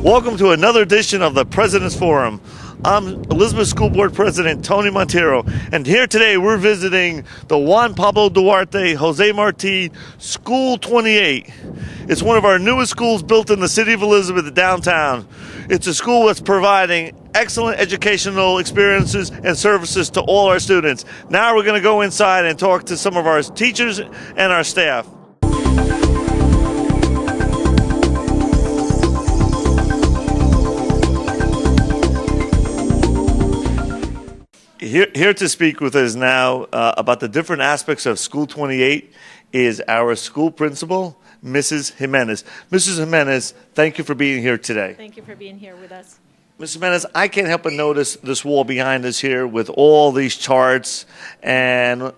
Welcome to another edition of the President's Forum. I'm Elizabeth School Board President Tony Monteiro, and here today we're visiting the Juan Pablo Duarte, José Martí School 28. It's one of our newest schools built in the city of Elizabeth downtown. It's a school that's providing excellent educational experiences and services to all our students. Now we're going to go inside and talk to some of our teachers and our staff. Here to speak with us now about the different aspects of School 28 is our school principal, Mrs. Jimenez. Mrs. Jimenez, thank you for being here today. Thank you for being here with us. Mrs. Jimenez, I can't help but notice this wall behind us here with all these charts and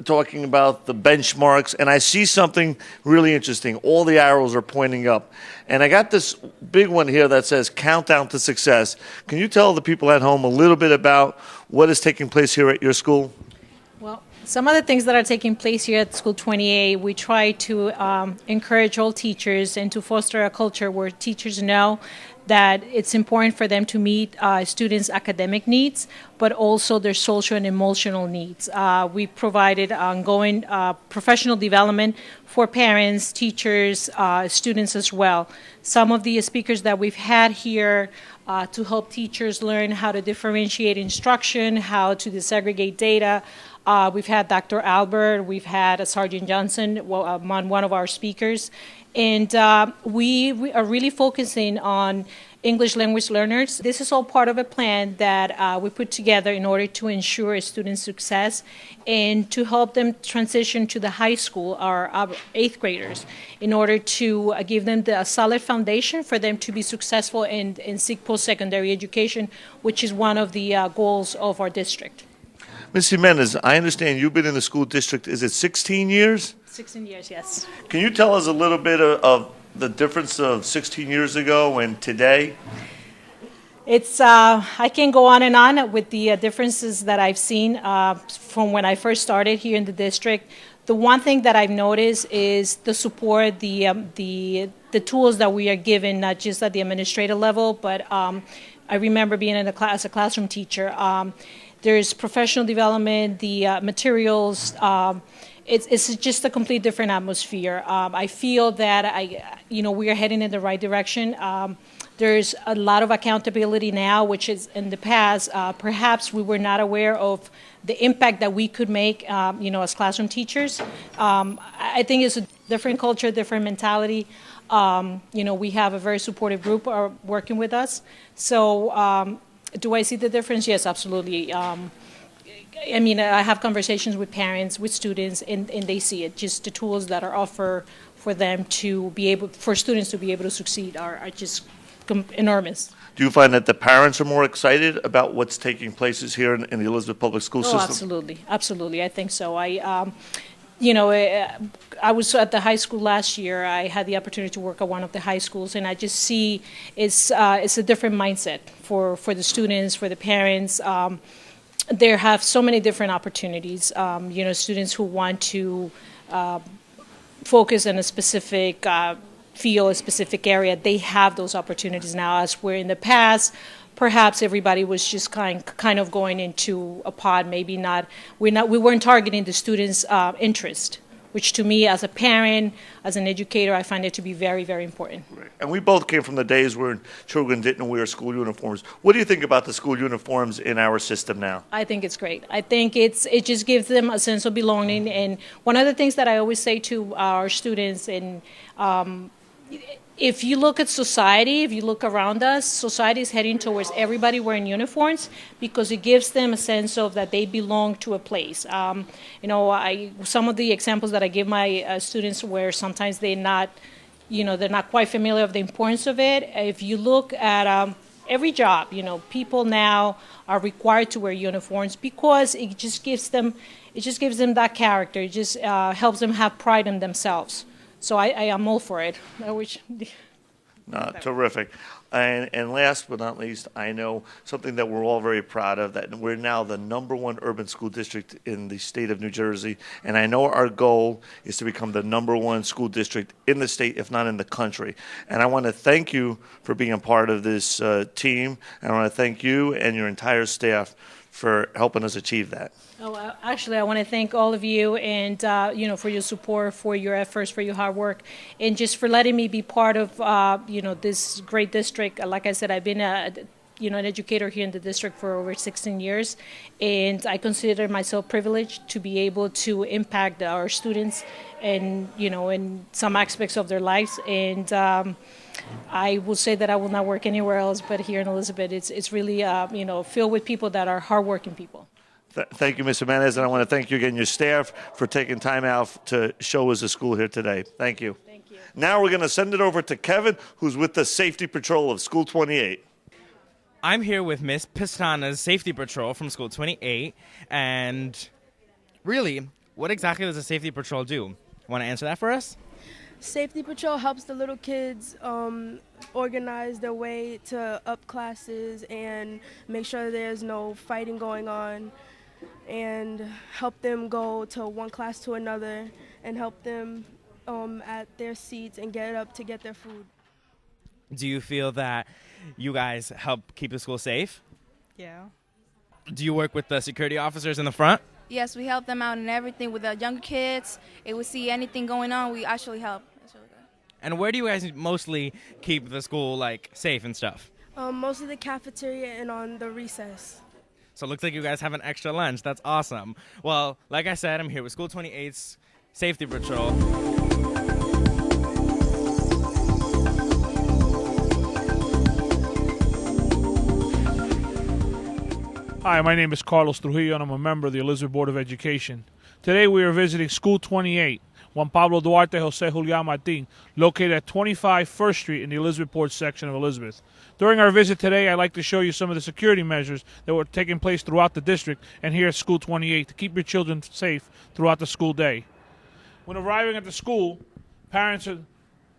talking about the benchmarks, and I see something really interesting. All the arrows are pointing up. And I got this big one here that says Countdown to Success. Can you tell the people at home a little bit about what is taking place here at your school? Well, some of the things that are taking place here at School 28, we try to encourage all teachers and to foster a culture where teachers know that it's important for them to meet students' academic needs, but also their social and emotional needs. We provided ongoing professional development for parents, teachers, students as well. Some of the speakers that we've had here to help teachers learn how to differentiate instruction, how to disaggregate data. We've had Dr. Albert, we've had Sergeant Johnson, one of our speakers. And we are really focusing on English language learners. This is all part of a plan that we put together in order to ensure student success and to help them transition to the high school, our 8th graders, in order to give them a solid foundation for them to be successful and seek post-secondary education, which is one of the goals of our district. Ms. Jimenez, I understand you've been in the school district, is it 16 years? 16 years, yes. Can you tell us a little bit of the difference of 16 years ago and today? It's I can go on and on with the differences that I've seen from when I first started here in the district. The one thing that I've noticed is the support, the tools that we are given, not just at the administrative level, but I remember being in a class as a classroom teacher. There's professional development, the materials. It's just a complete different atmosphere. I feel that we are heading in the right direction. There's a lot of accountability now, which is in the past, perhaps we were not aware of the impact that we could make, as classroom teachers. I think it's a different culture, different mentality. We have a very supportive group working with us. So do I see the difference? Yes, absolutely. I have conversations with parents, with students, and they see it. Just the tools that are offered for them to be able, for students to be able to succeed are just enormous. Do you find that the parents are more excited about what's taking place here in the Elizabeth Public School system? Absolutely, absolutely. I think so. I was at the high school last year. I had the opportunity to work at one of the high schools, and I just see it's a different mindset for the students, for the parents. There have so many different opportunities. Students who want to focus on a specific field, a specific area, they have those opportunities now. As where in the past, perhaps everybody was just kind of going into a pod. Maybe not. We weren't targeting the students' interest, which to me, as a parent, as an educator, I find it to be very, very important. Right. And we both came from the days where children didn't wear school uniforms. What do you think about the school uniforms in our system now? I think it's great. I think it just gives them a sense of belonging. And one of the things that I always say to our students, and if you look at society, if you look around us, society is heading towards everybody wearing uniforms because it gives them a sense of that they belong to a place. Some of the examples that I give my students where sometimes they're not quite familiar with the importance of it. If you look at every job, people now are required to wear uniforms because it just gives them that character. It just helps them have pride in themselves. So I am all for it. Terrific. And last but not least, I know something that we're all very proud of, that we're now the #1 urban school district in the state of New Jersey. And I know our goal is to become the #1 school district in the state, if not in the country. And I want to thank you for being a part of this team. And I want to thank you and your entire staff for helping us achieve that. Oh, actually, I want to thank all of you and, for your support, for your efforts, for your hard work, and just for letting me be part of, this great district. Like I said, I've been an educator here in the district for over 16 years, and I consider myself privileged to be able to impact our students and, in some aspects of their lives. And I will say that I will not work anywhere else but here in Elizabeth. It's really, filled with people that are hardworking people. Thank you, Ms. Jimenez, and I want to thank you again, your staff, for taking time out to show us the school here today. Thank you. Thank you. Now we're going to send it over to Kevin, who's with the Safety Patrol of School 28. I'm here with Miss Pistana's Safety Patrol from School 28, and really, what exactly does a Safety Patrol do? Want to answer that for us? Safety Patrol helps the little kids organize their way to up classes and make sure there's no fighting going on, and help them go to one class to another and help them at their seats and get up to get their food. Do you feel that you guys help keep the school safe? Yeah. Do you work with the security officers in the front? Yes, we help them out in everything with the younger kids. If we see anything going on, we actually help. That's really good. And where do you guys mostly keep the school safe and stuff? Mostly the cafeteria and on the recess. So it looks like you guys have an extra lunch. That's awesome. Well, like I said, I'm here with School 28's Safety Patrol. Hi, my name is Carlos Trujillo, and I'm a member of the Elizabeth Board of Education. Today we are visiting School 28, Juan Pablo, Duarte, José, Julián, Martí, located at 25 First Street in the Elizabethport section of Elizabeth. During our visit today, I'd like to show you some of the security measures that were taking place throughout the district and here at School 28 to keep your children safe throughout the school day. When arriving at the school, parents are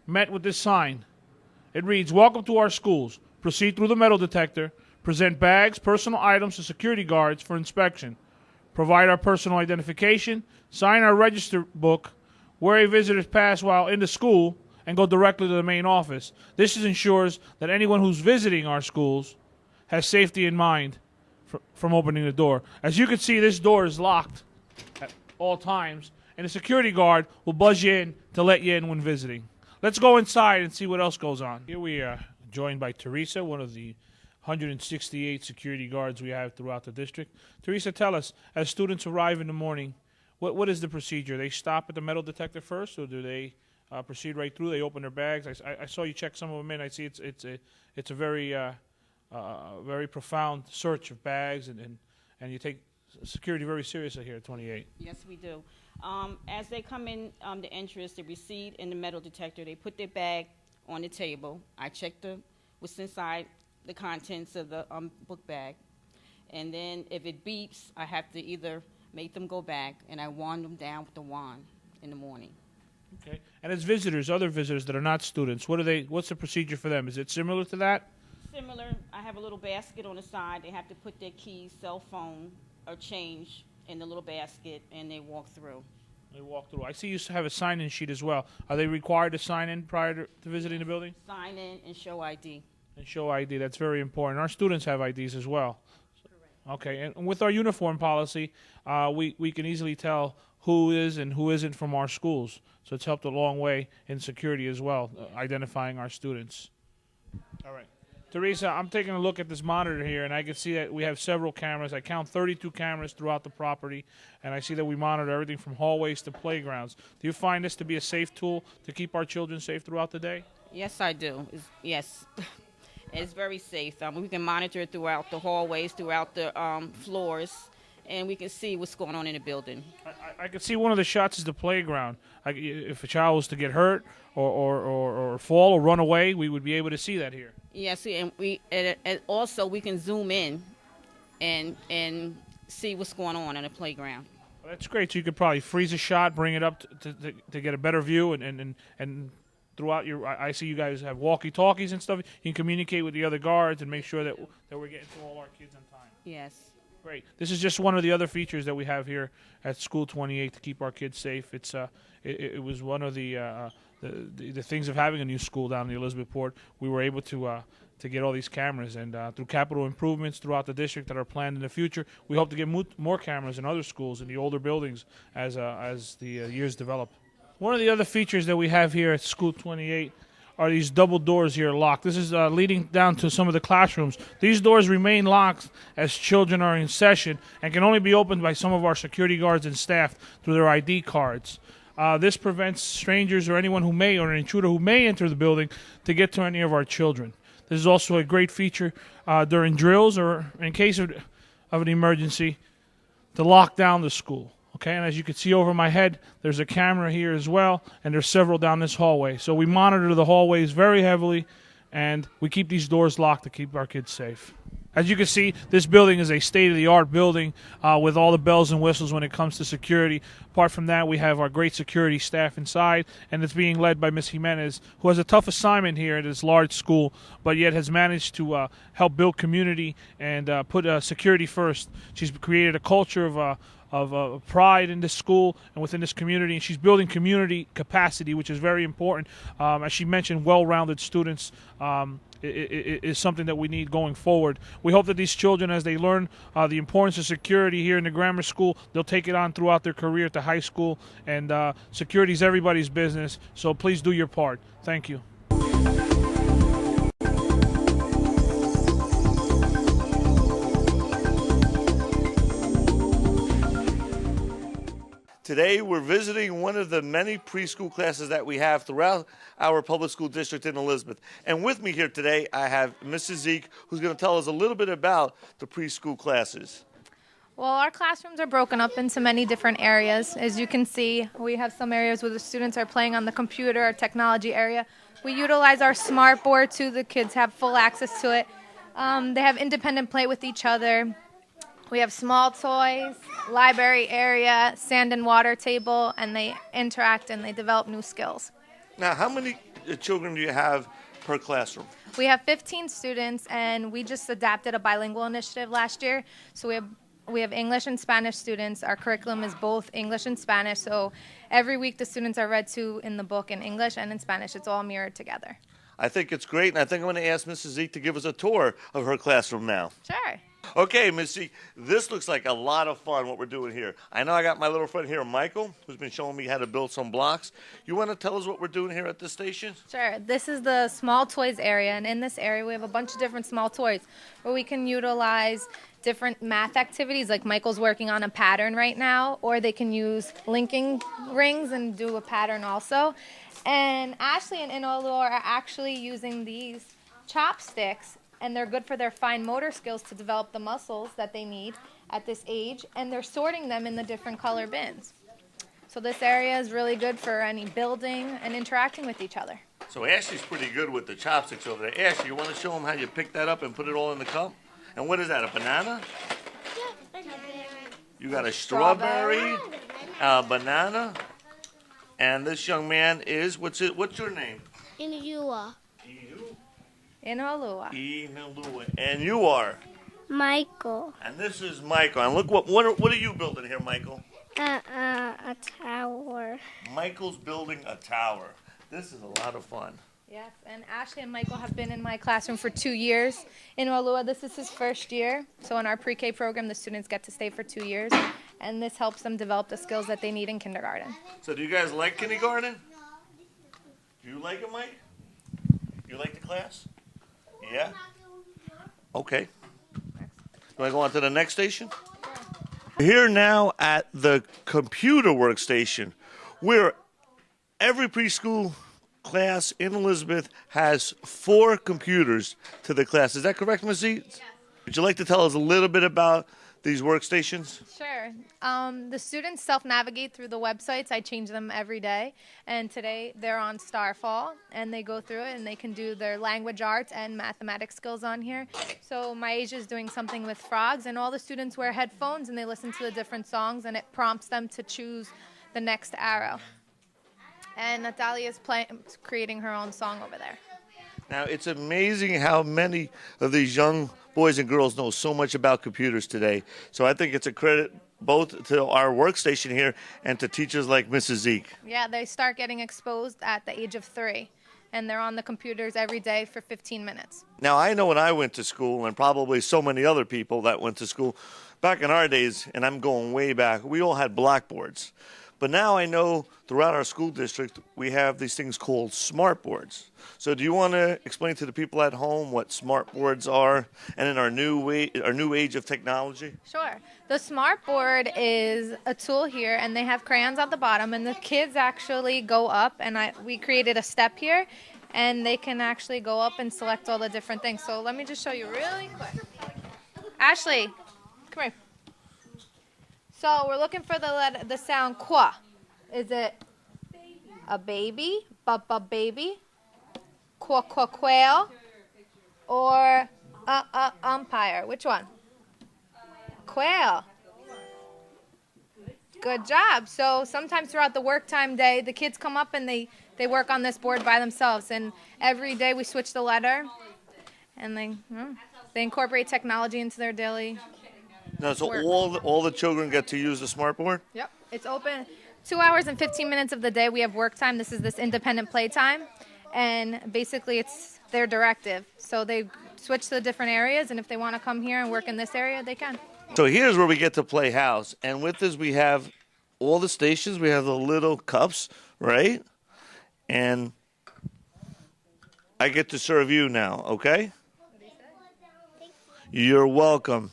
met with this sign. It reads, "Welcome to our schools. Proceed through the metal detector. Present bags, personal items to security guards for inspection. Provide our personal identification. Sign our register book. Wear a visitor's pass while in the school, and go directly to the main office. This ensures that anyone who's visiting our schools has safety in mind from opening the door." As you can see, this door is locked at all times, and a security guard will buzz you in to let you in when visiting. Let's go inside and see what else goes on. Here we are joined by Teresa, one of the 168 security guards we have throughout the district. Teresa, tell us, as students arrive in the morning, what is the procedure? They stop at the metal detector first, or do they proceed right through? They open their bags. I saw you check some of them in. I see it's a very very profound search of bags, and you take security very seriously here at 28. Yes, we do. As they come in the entrance, they receipt in the metal detector. They put their bag on the table. I check what's inside the contents of the book bag, and then if it beeps, I have to either make them go back, and I wand them down with the wand in the morning. Okay. And as visitors, other visitors that are not students, what's the procedure for them? Is it similar to that? Similar. I have a little basket on the side. They have to put their keys, cell phone, or change in the little basket, and they walk through. They walk through. I see you have a sign-in sheet as well. Are they required to sign in prior to visiting the building? Sign in and show ID. And show ID. That's very important. Our students have IDs as well. Correct. Okay. And with our uniform policy, we can easily tell who is and who isn't from our schools. So it's helped a long way in security as well, identifying our students. All right. Teresa, I'm taking a look at this monitor here, and I can see that we have several cameras. I count 32 cameras throughout the property, and I see that we monitor everything from hallways to playgrounds. Do you find this to be a safe tool to keep our children safe throughout the day? Yes, I do. Yes. It's very safe. We can monitor it throughout the hallways, throughout the floors, and we can see what's going on in the building. I can see one of the shots is the playground. If a child was to get hurt or fall or run away, we would be able to see that here. Yes, and also we can zoom in and see what's going on in the playground. Well, that's great. So you could probably freeze a shot, bring it up to get a better view, and throughout your. I see you guys have walkie-talkies and stuff. You can communicate with the other guards and make sure that we're getting to all our kids on time. Yes. Great. This is just one of the other features that we have here at School 28 to keep our kids safe. It's it was one of the things of having a new school down in the Elizabethport. We were able to get all these cameras, and through capital improvements throughout the district that are planned in the future, we hope to get more cameras in other schools in the older buildings as the years develop. One of the other features that we have here at School 28 are these double doors here locked. This is leading down to some of the classrooms. These doors remain locked as children are in session and can only be opened by some of our security guards and staff through their ID cards. This prevents strangers or anyone who may, or an intruder who may enter the building to get to any of our children. This is also a great feature during drills or in case of an emergency to lock down the school. Okay, and as you can see over my head, there's a camera here as well, and there's several down this hallway. So we monitor the hallways very heavily, and we keep these doors locked to keep our kids safe. As you can see, this building is a state-of-the-art building with all the bells and whistles when it comes to security. Apart from that, we have our great security staff inside, and it's being led by Ms. Jimenez, who has a tough assignment here at this large school, but yet has managed to help build community and put security first. She's created a culture of pride in this school and within this community, and she's building community capacity, which is very important. As she mentioned, well-rounded students is something that we need going forward. We hope that these children, as they learn the importance of security here in the grammar school, they'll take it on throughout their career to high school, and security is everybody's business, so please do your part. Thank you. Today, we're visiting one of the many preschool classes that we have throughout our public school district in Elizabeth. And with me here today, I have Mrs. Zeke, who's going to tell us a little bit about the preschool classes. Well, our classrooms are broken up into many different areas. As you can see, we have some areas where the students are playing on the computer, our technology area. We utilize our smart board too. The kids have full access to it. They have independent play with each other. We have small toys, library area, sand and water table, and they interact and they develop new skills. Now, how many children do you have per classroom? We have 15 students, and we just adapted a bilingual initiative last year. So we have English and Spanish students. Our curriculum is both English and Spanish. So every week the students are read to in the book in English and in Spanish. It's all mirrored together. I think it's great, and I think I'm going to ask Mrs. Zeke to give us a tour of her classroom now. Sure. Okay, Miss Zeke, this looks like a lot of fun, what we're doing here. I know I got my little friend here, Michael, who's been showing me how to build some blocks. You want to tell us what we're doing here at this station? Sure. This is the small toys area, and in this area we have a bunch of different small toys where we can utilize different math activities, like Michael's working on a pattern right now, or they can use linking rings and do a pattern also. And Ashley and Inolu are actually using these chopsticks, and they're good for their fine motor skills to develop the muscles that they need at this age, and they're sorting them in the different color bins. So this area is really good for any building and interacting with each other. So Ashley's pretty good with the chopsticks over there. Ashley, you want to show them how you pick that up and put it all in the cup? And what is that, a banana? Yeah, banana. You got a strawberry, a banana, and this young man is, what's your name? Inua. Inolua. Inolua. And you are? Michael. And this is Michael. And look, what are you building here, Michael? A tower. Michael's building a tower. This is a lot of fun. Yes, and Ashley and Michael have been in my classroom for 2 years. In Walua, this is his first year. So in our pre-K program, the students get to stay for 2 years, and this helps them develop the skills that they need in kindergarten. So do you guys like kindergarten? Do you like it, Mike? You like the class? Yeah? Okay. Do I go on to the next station? We're here now at the computer workstation, where every preschool class in Elizabeth has 4 computers to the class. Is that correct, Ms. Eads? Yes. Would you like to tell us a little bit about these workstations? Sure. The students self-navigate through the websites. I change them every day. And today they're on Starfall, and they go through it, and they can do their language arts and mathematics skills on here. So Maisha is doing something with frogs, and all the students wear headphones, and they listen to the different songs, and it prompts them to choose the next arrow. And Natalia's creating her own song over there. Now, it's amazing how many of these young boys and girls know so much about computers today. So I think it's a credit both to our workstation here and to teachers like Mrs. Zeke. Yeah, they start getting exposed at the age of 3, and they're on the computers every day for 15 minutes. Now, I know when I went to school, and probably so many other people that went to school, back in our days, and I'm going way back, we all had blackboards. But now I know throughout our school district, we have these things called smart boards. So do you want to explain to the people at home what smart boards are and in our new age of technology? Sure. The smart board is a tool here, and they have crayons at the bottom, and the kids actually go up, and we created a step here, and they can actually go up and select all the different things. So let me just show you really quick. Ashley, come here. So we're looking for the sound qua. Is it a baby, baby, quail, or umpire? Which one? Quail. Good job. So sometimes throughout the work time day, the kids come up and they work on this board by themselves. And every day we switch the letter, and they incorporate technology into their daily. No, so all the children get to use the smart board? Yep. It's open 2 hours and 15 minutes of the day. We have work time. This is this independent play time. And basically it's their directive. So they switch to the different areas, and if they want to come here and work in this area, they can. So here's where we get to play house. And with this, we have all the stations. We have the little cups, right? And I get to serve you now, okay? You're welcome.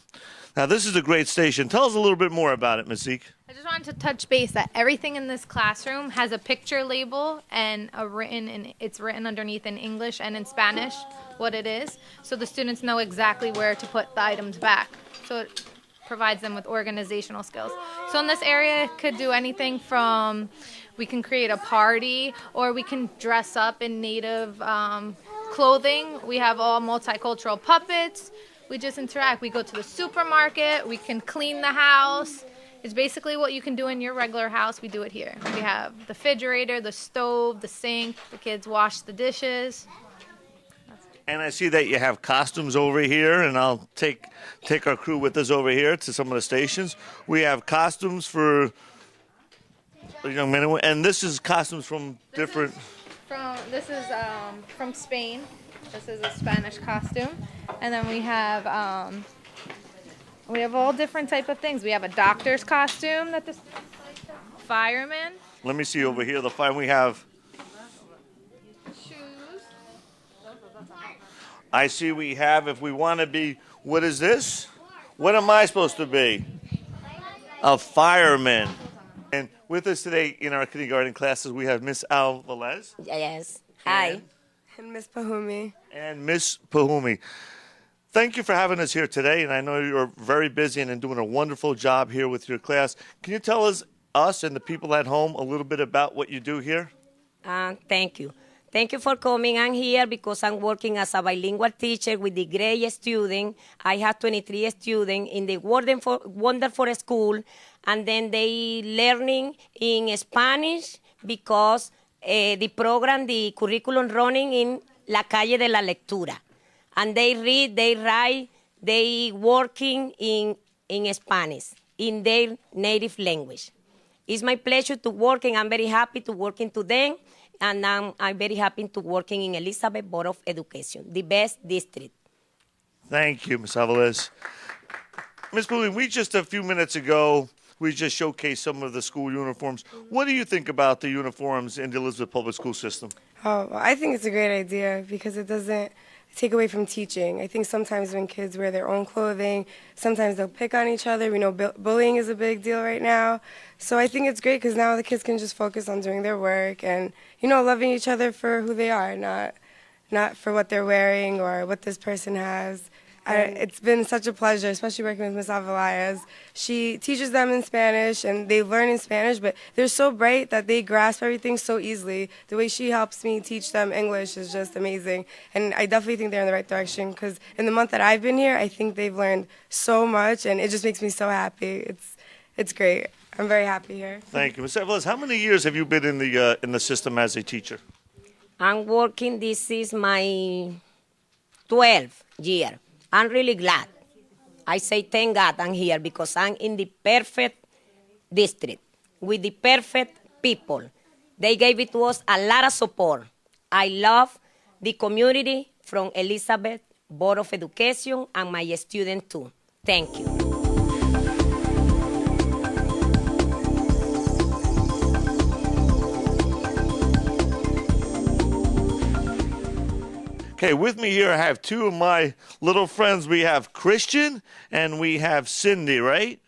Now, this is a great station. Tell us a little bit more about it, Ms. Zeke. I just wanted to touch base that everything in this classroom has a picture label and it's written underneath in English and in Spanish what it is, so the students know exactly where to put the items back. So it provides them with organizational skills. So in this area, it could do anything from we can create a party, or we can dress up in native clothing. We have all multicultural puppets. We just interact. We go to the supermarket. We can clean the house. It's basically what you can do in your regular house. We do it here. We have the refrigerator, the stove, the sink. The kids wash the dishes. And I see that you have costumes over here, and I'll take our crew with us over here to some of the stations. We have costumes for young men and women, and this is costumes from different. This is from Spain. This is a Spanish costume, and then we have all different type of things. We have a doctor's costume that this fireman. Let me see over here. The fire we have. Shoes. I see we have. If we want to be, what is this? What am I supposed to be? A fireman. And with us today in our kindergarten classes, we have Miss Alvarez. Yes. Hi. And Miss Pahumi. And Miss Pahumi. Thank you for having us here today, and I know you're very busy and doing a wonderful job here with your class. Can you tell us and the people at home a little bit about what you do here? Thank you. Thank you for coming. I'm here because I'm working as a bilingual teacher with the grade student. I have 23 students in the wonderful school, and then they learning in Spanish because the program, the curriculum running in La Calle de la Lectura. And they read, they write, they working in Spanish, in their native language. It's my pleasure to work, and I'm very happy to working today, and I'm very happy to working in Elizabeth Board of Education, the best district. Thank you, Ms. Alvarez. Ms. Pahumi, we just a few minutes ago, we just showcased some of the school uniforms. What do you think about the uniforms in the Elizabeth Public School System? Oh, well, I think it's a great idea because it doesn't take away from teaching. I think sometimes when kids wear their own clothing, sometimes they'll pick on each other. We know bullying is a big deal right now. So I think it's great because now the kids can just focus on doing their work and, loving each other for who they are, not for what they're wearing or what this person has. It's been such a pleasure, especially working with Ms. Avalayas. She teaches them in Spanish, and they learn in Spanish, but they're so bright that they grasp everything so easily. The way she helps me teach them English is just amazing, and I definitely think they're in the right direction, because in the month that I've been here, I think they've learned so much, and it just makes me so happy. It's it's great. I'm very happy here. Thank you. Ms. Evelyn, how many years have you been in the system as a teacher? I'm working, this is my 12th year. I'm really glad. I say thank God I'm here because I'm in the perfect district with the perfect people. They gave it to us a lot of support. I love the community from Elizabeth Board of Education and my students too. Thank you. Okay, with me here I have two of my little friends. We have Christian and we have Cindy, right?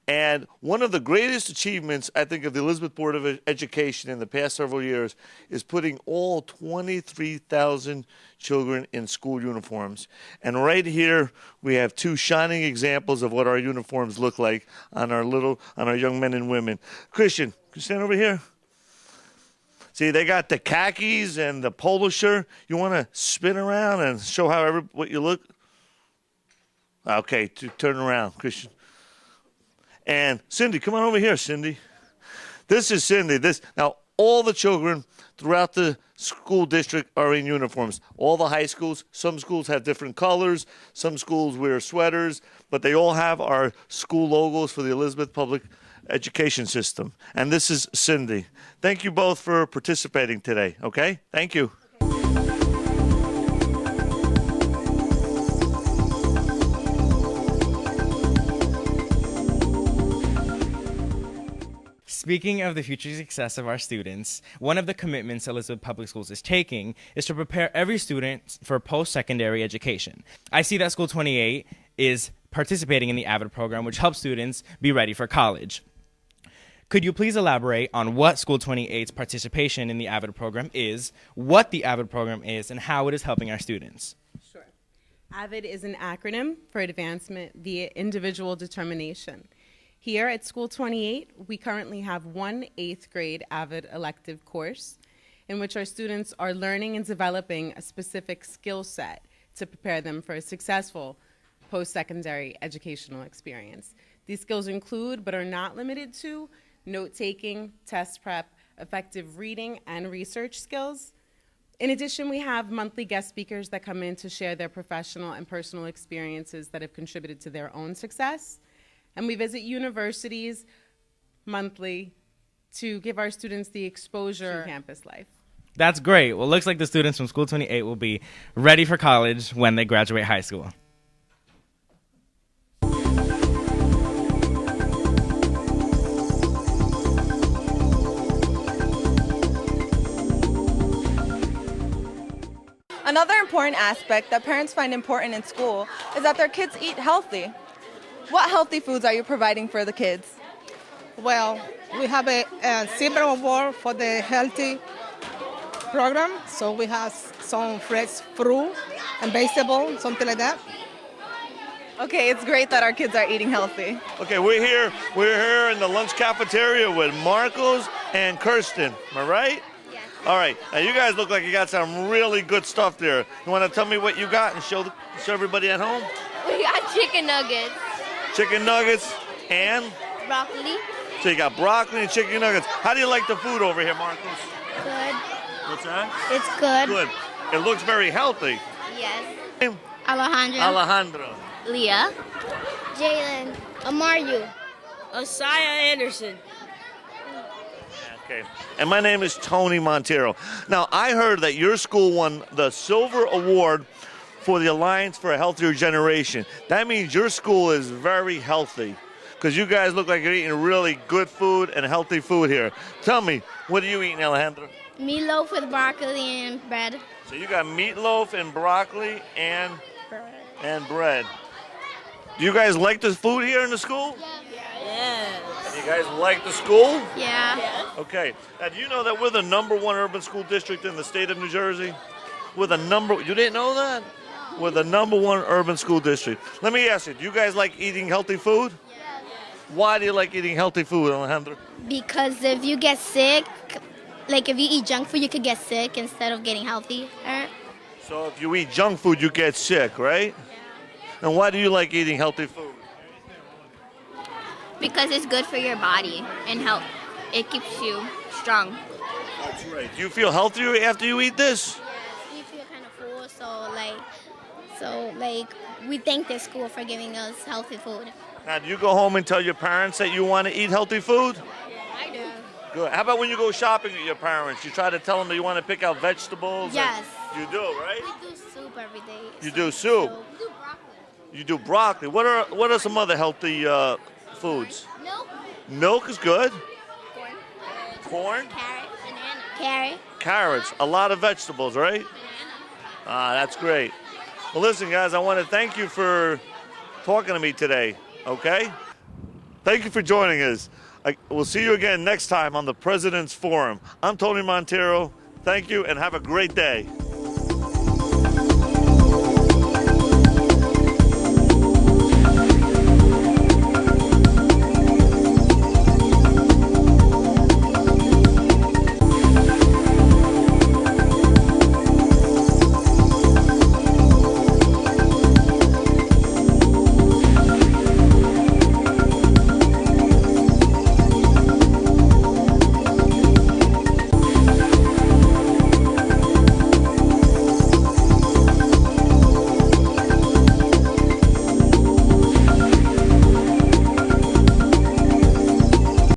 And one of the greatest achievements, I think, of the Elizabeth Board of Education in the past several years is putting all 23,000 children in school uniforms. And right here, we have two shining examples of what our uniforms look like on our young men and women. Christian, can you stand over here? See, they got the khakis and the polo shirt. You want to spin around and show what you look? Okay, turn around, Christian. And Cindy, come on over here, Cindy. This is Cindy. Now, all the children throughout the school district are in uniforms. All the high schools, some schools have different colors. Some schools wear sweaters, but they all have our school logos for the Elizabeth Public Education System. And this is Cindy. Thank you both for participating today, okay? Thank you. Speaking of the future success of our students, one of the commitments Elizabeth Public Schools is taking is to prepare every student for post-secondary education. I see that School 28 is participating in the AVID program, which helps students be ready for college. Could you please elaborate on what School 28's participation in the AVID program is, what the AVID program is, and how it is helping our students? Sure. AVID is an acronym for Advancement via Individual Determination. Here at School 28, we currently have one 8th grade AVID elective course in which our students are learning and developing a specific skill set to prepare them for a successful post-secondary educational experience. These skills include, but are not limited to, note-taking, test prep, effective reading and research skills. In addition, we have monthly guest speakers that come in to share their professional and personal experiences that have contributed to their own success. And we visit universities monthly to give our students the exposure to campus life. That's great. Well, it looks like the students from School 28 will be ready for college when they graduate high school. Another important aspect that parents find important in school is that their kids eat healthy. What healthy foods are you providing for the kids? Well, we have a silver award for the healthy program, so we have some fresh fruit and vegetable, something like that. Okay, it's great that our kids are eating healthy. Okay, we're here in the lunch cafeteria with Marcos and Kirsten. Am I right? Yes. All right. Now you guys look like you got some really good stuff there. You want to tell me what you got and show everybody at home? We got chicken nuggets. Chicken nuggets and Broccoli. So you got broccoli and chicken nuggets. How do you like the food over here, Marcos? Good. What's that? It's good. Good. It looks very healthy. Yes. Alejandro. Alejandro. Leah. Jalen. Amaru. Asaya Anderson. Okay. And my name is Tony Monteiro. Now, I heard that your school won the Silver Award for the Alliance for a Healthier Generation. That means your school is very healthy because you guys look like you're eating really good food and healthy food here. Tell me, what are you eating, Alejandro? Meatloaf with broccoli and bread. So you got meatloaf and broccoli and bread. Do you guys like the food here in the school? Yes. And you guys like the school? Yeah. Okay. Now, do you know that we're the #1 urban school district in the state of New Jersey? You didn't know that? We're the #1 urban school district. Let me ask you, do you guys like eating healthy food? Yes. Why do you like eating healthy food, Alejandro? Because if you get sick, like if you eat junk food, you could get sick instead of getting healthy. So if you eat junk food, you get sick, right? Yeah. And why do you like eating healthy food? because it's good for your body and health. It keeps you strong. That's right. Do you feel healthier after you eat this? We feel kind of full, so we thank the school for giving us healthy food. Now, do you go home and tell your parents that you want to eat healthy food? I do. Good. How about when you go shopping with your parents? You try to tell them that you want to pick out vegetables? Yes. You do, right? We do soup every day. You do soup? We do broccoli. You do broccoli. What are some other healthy foods? Milk. Milk is good. Corn. Corn? Carrot. Banana. Carrot. Carrots. A lot of vegetables, right? Ah, that's great. Well, listen, guys, I want to thank you for talking to me today, okay? Thank you for joining us. We'll see you again next time on the President's Forum. I'm Tony Monteiro. Thank you, and have a great day.